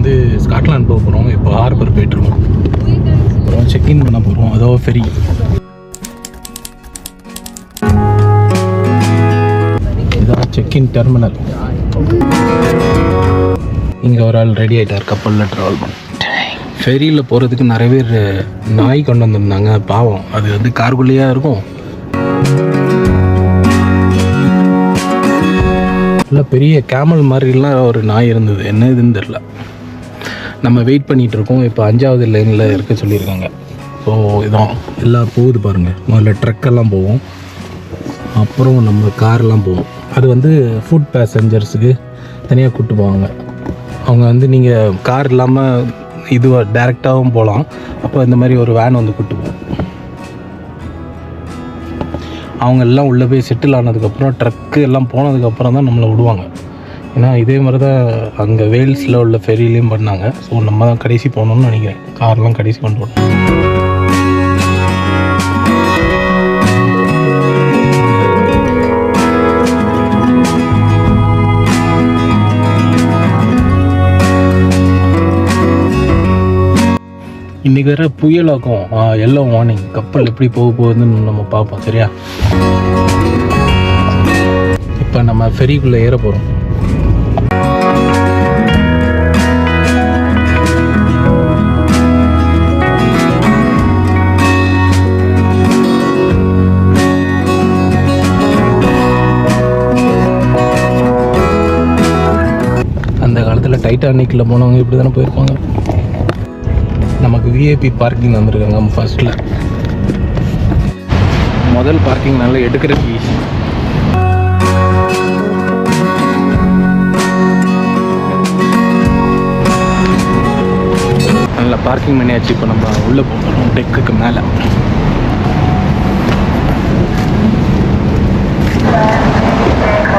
வந்து ஸ்காட்லாந்து போக போகிறோம். இப்போ ஹார்பர் போயிட்டுருக்கோம். அப்புறம் செக்இன் பண்ண போகிறோம். அதோ ஃபெரி. இதான் செக்இன் டெர்மினல். இங்கே ஒரு ஆள் ரெடி ஆகிட்டார் கப்பலில் ட்ராவல் பண்ண. ஃபெரியில் போகிறதுக்கு நிறைய பேர் நாய் கொண்டு வந்திருந்தாங்க. பாவம், அது வந்து கார்குள்ளேயாக இருக்கும். இல்லை, பெரிய கேமல் மாதிரிலாம் ஒரு நாய் இருந்தது. என்ன இதுன்னு தெரில. நம்ம வெயிட் பண்ணிகிட்ருக்கோம். இப்போ 5வது லைனில் இருக்க சொல்லியிருக்காங்க. ஸோ இதான் எல்லாம் போகுது பாருங்கள். முதல்ல ட்ரக்கெல்லாம் போவோம், அப்புறம் நம்ம கார்லாம் போவோம். அது வந்து ஃபுட் பேசஞ்சர்ஸுக்கு தனியாக கூப்பிட்டு போவாங்க. அவங்க வந்து நீங்கள் கார் இல்லாமல் இதுவாக டேரெக்டாகவும் போகலாம். அப்போ இந்த மாதிரி ஒரு வேன் வந்து கூப்பிட்டு போவோம். அவங்க எல்லாம் உள்ளே போய் செட்டில் ஆனதுக்கப்புறம் ட்ரக்கு எல்லாம் போனதுக்கப்புறம் தான் நம்மளை விடுவாங்க. ஏன்னா இதே மாதிரி தான் அங்கே வேல்ஸில் உள்ள ஃபெரிலையும் பண்ணாங்க. ஸோ நம்ம தான் கடைசி போகணுன்னு நினைக்கிறேன். கார்லாம் கடைசி கொண்டு போகணும். இன்றைக்கி வேறு புயலாக்கும். Yellow warning. கப்பல் எப்படி போக போகுதுன்னு நம்ம பார்ப்போம். சரியா? இப்போ நம்ம ஃபெரிக்குள்ளே ஏற போகிறோம். அந்த காலத்தில் டைட்டானிக்கில் போனவங்க இப்படி தானே போயிருப்பாங்க. நமக்கு விஐபி பார்க்கிங் வந்திருக்காங்க. ஃபர்ஸ்ட்டில் முதல் பார்க்கிங் நல்லா எடுக்கிறதுக்கு ஈஸி. நல்லா பார்க்கிங் பண்ணியாச்சு. இப்போ நம்ம உள்ளே போகணும் டெக்குக்கு மேலே.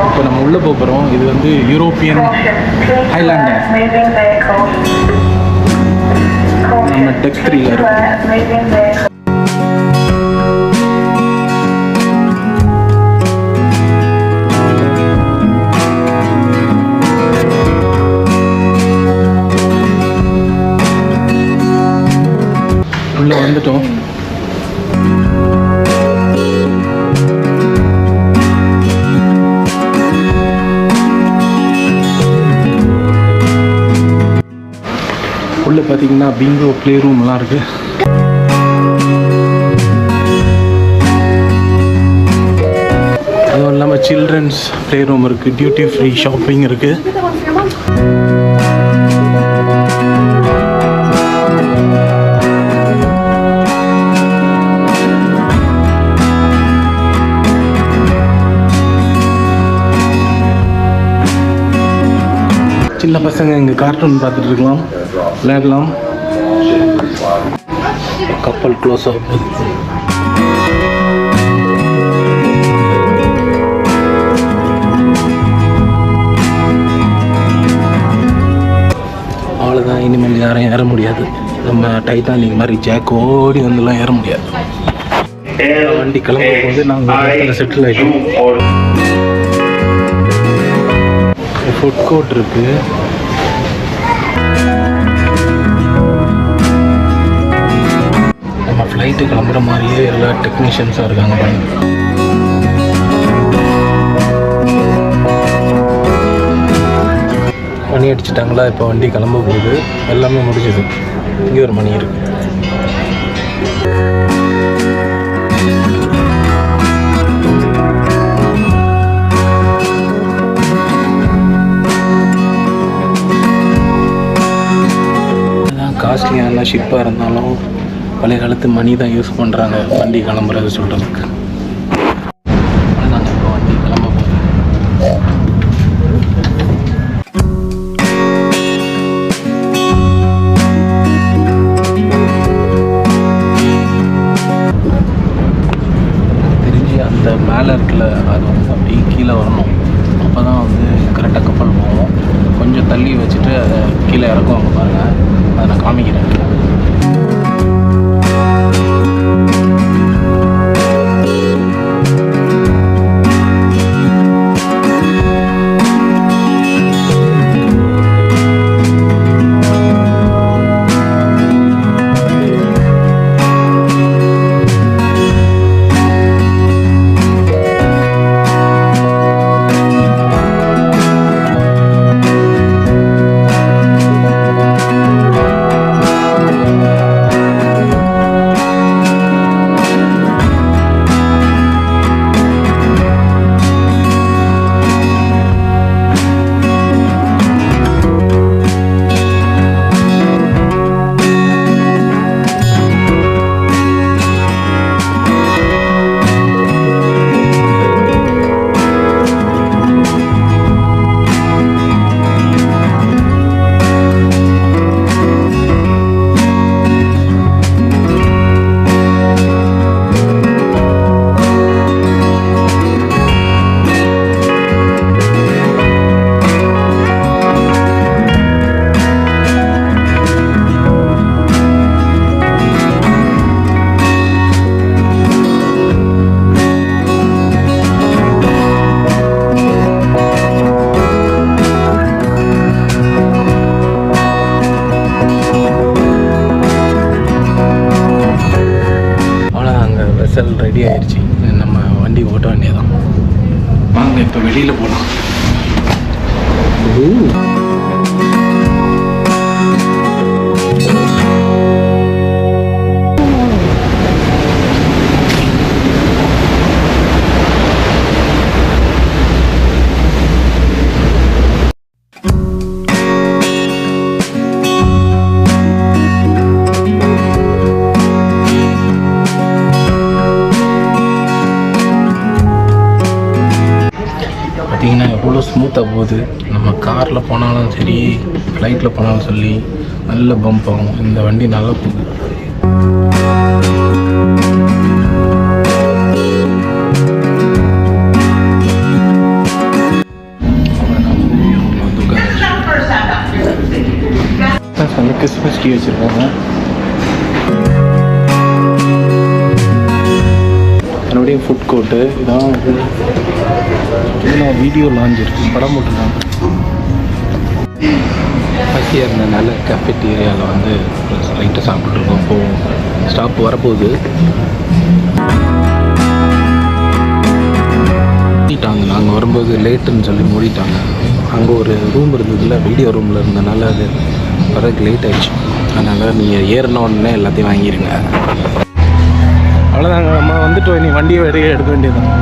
இப்போ நம்ம உள்ளே போகிறோம். இது வந்து யூரோப்பியன் ஹைலாண்டர். நம்ம டெக் 3ல இருக்கோம். உள்ள வந்துட்டோம். உள்ள பார்த்தீங்கன்னா பிங்கோ ப்ளே ரூம்லாம் இருக்குது. அதுவும் இல்லாமல் சில்ட்ரன்ஸ் ப்ளே ரூம் இருக்குது. டியூட்டி ஃப்ரீ ஷாப்பிங் இருக்குது. சின்ன பசங்க இங்கே கார்ட்டூன் பார்த்துட்டு இருக்கலாம், விளையாடலாம். கப்பல் க்ளோஸ் ஆகும். அவ்வளோதான். இனிமேல் யாரும் ஏற முடியாது. நம்ம டைட்டானிக் மாதிரி ஜாக் ஓடி வந்துலாம் ஏற முடியாது. வண்டி கிளம்பும் போது நாங்கள் செட்டில் ஆகிட்டோம். ஃபுட் கோர்ட் இருக்குது. நம்ம ஃப்ளைட்டு கிளம்புற மாதிரியே எல்லா டெக்னீஷியன்ஸாக இருக்காங்க. மணி அடிச்சிட்டாங்களா? இப்போ வண்டி கிளம்ப போகுது. எல்லாமே முடிஞ்சது. இங்கே ஒரு மணி இருக்குது. காஸ்ட்லியான ஷிப்பாக இருந்தாலும் பழைய காலத்து மணி தான் யூஸ் பண்ணுறாங்க வண்டி கிளம்புறது சொல்கிறதுக்கு. அதுதாங்க இப்போ வண்டி கிளம்ப போகுது. தெரிஞ்சு அந்த மேலே இருக்குல்ல, அது வந்து அப்படியே கீழே வரணும். அப்போ தான் வந்து கரெக்டாக கப்பல் போவோம். கொஞ்சம் தள்ளி வச்சுட்டு அதை கீழே இறக்குவாங்க பாருங்கள். அதை நான் காமிக்கிறேன். ரிஹர்சல் ரெடி ஆயிடுச்சு. நம்ம வண்டி ஓட்ட வேண்டியதான். வாங்க இப்போ வெளியில் போகலாம். பார்த்தீங்கன்னா எவ்வளோ ஸ்மூத்தாக போகுது. நம்ம காரில் போனாலும் சரி, ஃப்ளைட்டில் போனாலும் சொல்லி நல்ல பம்ப் ஆகும். இந்த வண்டி நல்லா போகுது. வந்து கிறிஸ்மஸ் ட்ரீ வச்சுருக்காங்க. மறுபடியும் ஃபுட் கோர்ட்டு இதான். வீடியோ லான்ச் இருக்கு, படம் போட்டுருக்காங்க. பசியாக இருந்ததுனால கேஃபெட்டீரியாவில் வந்து லைட்டாக சாப்பிட்ருக்கோம். இப்போது ஸ்டாப் வரப்போகுது. மூடிட்டாங்க. நாங்கள் வரும்போது லேட்டுன்னு சொல்லி மூடிட்டாங்க. அங்கே ஒரு ரூம் இருந்ததில்ல, வீடியோ ரூமில் இருந்ததுனால அது வரதுக்கு லேட் ஆகிடுச்சு. அதனால் நீங்கள் ஏறின உடனே எல்லாத்தையும் வாங்கிடுங்க. அவ்வளோதாங்க, நம்ம வந்துட்டோம். நீ வண்டியை வெளியே எடுக்க வேண்டியதுதான்.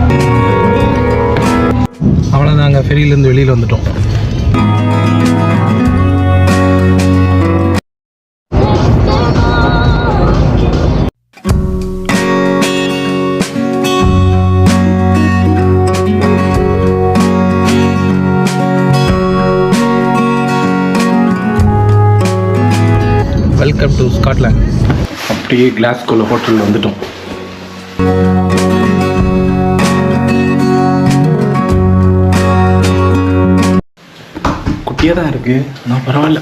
அவ்வளோதாங்க, ஃபெரியிலேருந்து வெளியில் வந்துட்டோம். Welcome to Scotland. அப்படியே கிளாஸ்கோவில் ஹோட்டலில் வந்துட்டோம். குட்டியாக தான் இருக்குது, ஆனால் பரவாயில்ல.